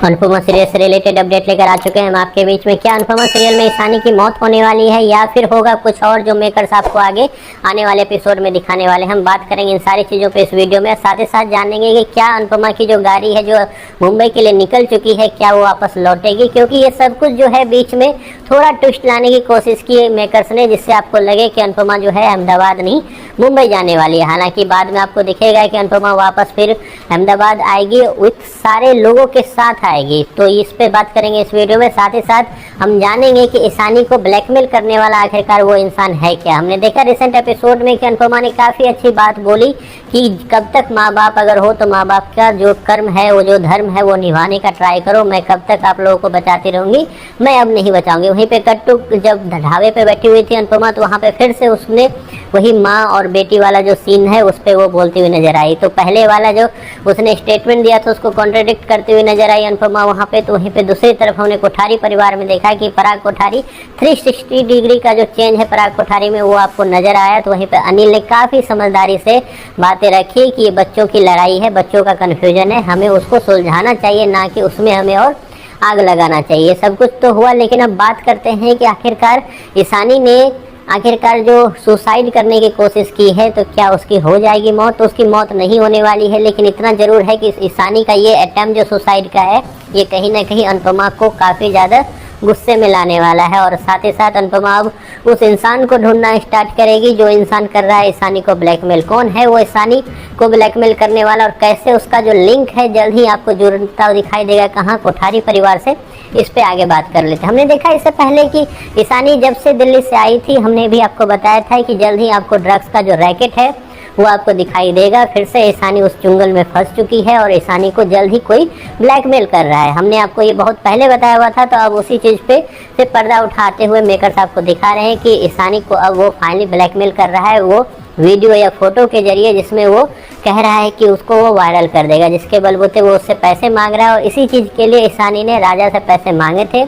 Anupama serial से related update लेकर आ चुके हैं हम आपके बीच में। क्या अनुपमा सीरियल में ईशानी की मौत होने वाली है या फिर होगा कुछ और जो मेकर्स आपको आगे आने वाले एपिसोड में दिखाने वाले हैं। हम बात करेंगे इन सारी चीज़ों पे इस वीडियो में। साथ ही साथ जानेंगे कि क्या अनुपमा की जो गाड़ी है जो मुंबई के लिए निकल चुकी है क्या वो वापस लौटेगी, क्योंकि ये सब कुछ जो है बीच में थोड़ा ट्विस्ट लाने की कोशिश की मेकर्स ने, जिससे आपको लगे कि अनुपमा जो है अहमदाबाद नहीं मुंबई जाने वाली है। हालांकि बाद में आपको दिखेगा कि अनुपमा वापस फिर अहमदाबाद आएगी विथ सारे लोगों के साथ आएगी। तो इस पे बात करेंगे इस वीडियो में। साथ ही साथ हम जानेंगे कि ईशानी को ब्लैकमेल करने वाला आखिरकार वो इंसान है क्या। हमने देखा रिसेंट एपिसोड में कि अनुपमा ने काफ़ी अच्छी बात बोली कि कब तक माँ बाप अगर हो तो माँ बाप का जो कर्म है वो जो धर्म है वो निभाने का ट्राई करो। मैं कब तक आप लोगों को बचाती रहूँगी, मैं अब नहीं बचाऊंगी। वहीं पे कट्टू जब ढाबे पे बैठी हुई थी अनुपमा, तो वहाँ पे फिर से उसने वही माँ और बेटी वाला जो सीन है उस पर वो बोलती हुई नजर आई। तो पहले वाला जो उसने स्टेटमेंट दिया था उसको कॉन्ट्रडिक्ट करती हुई नजर आई अनुपमा वहाँ पे। तो वहीं पे दूसरी तरफ हमने कोठारी परिवार में देखा कि पराग कोठारी 360 डिग्री का जो चेंज है पराग कोठारी में वो आपको नजर आया। तो वहीं पे अनिल ने काफ़ी समझदारी से बातें रखी कि ये बच्चों की लड़ाई है, बच्चों का कन्फ्यूजन है, हमें उसको सुलझाना चाहिए, ना कि उसमें हमें और आग लगाना चाहिए। सब कुछ तो हुआ, लेकिन अब बात करते हैं कि आखिरकार ईशानी ने आखिरकार जो सुसाइड करने की कोशिश की है तो क्या उसकी हो जाएगी मौत। तो उसकी मौत नहीं होने वाली है, लेकिन इतना ज़रूर है कि ईशानी का ये अटैम्प्ट जो सुसाइड का है ये कहीं ना कहीं अनुपमा को काफ़ी ज़्यादा गुस्से में लाने वाला है। और साथ ही साथ अनुपमा अब उस इंसान को ढूंढना स्टार्ट करेगी जो इंसान कर रहा है ईशानी को ब्लैकमेल। कौन है वो ईशानी को ब्लैकमेल करने वाला और कैसे उसका जो लिंक है जल्द ही आपको जुड़ता दिखाई देगा। कहाँ? कोठारी परिवार से। इस पे आगे बात कर लेते हैं। हमने देखा इससे पहले कि ईशानी जब से दिल्ली से आई थी हमने भी आपको बताया था कि जल्द ही आपको ड्रग्स का जो रैकेट है वो आपको दिखाई देगा। फिर से ईशानी उस चुंगल में फंस चुकी है और ईशानी को जल्द ही कोई ब्लैकमेल कर रहा है। हमने आपको ये बहुत पहले बताया हुआ था, तो अब उसी चीज़ पे से पर्दा उठाते हुए मेकर्स आपको दिखा रहे हैं कि ईशानी को अब वो फाइनली ब्लैकमेल कर रहा है, वो वीडियो या फोटो के जरिए, जिसमें वो कह रहा है कि उसको वो वायरल कर देगा, जिसके बलबूते वो उससे पैसे मांग रहा है। और इसी चीज़ के लिए ईशानी ने राजा से पैसे मांगे थे,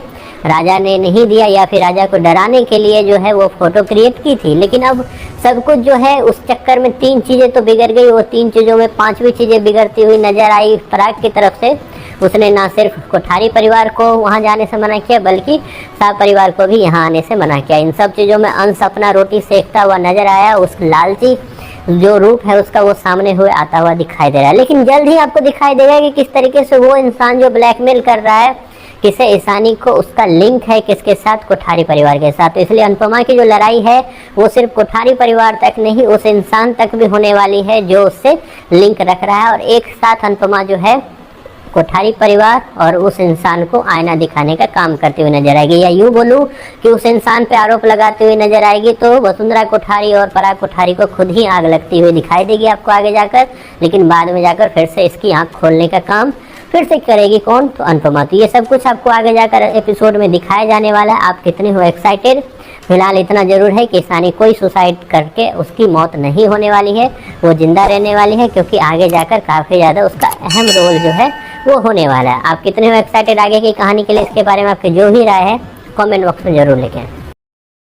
राजा ने नहीं दिया, या फिर राजा को डराने के लिए जो है वो फोटो क्रिएट की थी। लेकिन अब सब कुछ जो है उस चक्कर में 3 चीज़ें तो बिगड़ गई, वो 3 चीज़ों में 5वीं चीज़ें बिगड़ती हुई नजर आई पराग की तरफ से। उसने ना सिर्फ कोठारी परिवार को वहाँ जाने से मना किया बल्कि शाह परिवार को भी यहाँ आने से मना किया। इन सब चीज़ों में अंश अपना रोटी सेकता हुआ नजर आया। उस लालची जो रूप है उसका वो सामने हुए आता हुआ दिखाई दे रहा है। लेकिन जल्द ही आपको दिखाई देगा कि किस तरीके से वो इंसान जो ब्लैकमेल कर रहा है किसे, ईशानी को, उसका लिंक है किसके साथ? कोठारी परिवार के साथ। तो इसलिए अनुपमा की जो लड़ाई है वो सिर्फ कोठारी परिवार तक नहीं उस इंसान तक भी होने वाली है जो उससे लिंक रख रहा है। और एक साथ अनुपमा जो है कोठारी परिवार और उस इंसान को आईना दिखाने का काम करती हुई नजर आएगी, या यूँ बोलूँ कि उस इंसान पे आरोप लगाती हुई नजर आएगी। तो वसुंधरा कोठारी और पराग कोठारी को खुद ही आग लगती हुई दिखाई देगी आपको आगे जाकर, लेकिन बाद में जाकर फिर से इसकी आँख खोलने का काम फिर से करेगी कौन? तो अनुपमा। तो ये सब कुछ आपको आगे जाकर एपिसोड में दिखाया जाने वाला है। आप कितने हो एक्साइटेड? फिलहाल इतना जरूर है कि ईशानी कोई सुसाइड करके उसकी मौत नहीं होने वाली है, वो जिंदा रहने वाली है, क्योंकि आगे जाकर काफ़ी ज़्यादा उसका अहम रोल जो है वो होने वाला है। आप कितने हो एक्साइटेड आगे की कहानी के लिए? इसके बारे में आपकी जो भी राय है कमेंट बॉक्स में ज़रूर लिखें।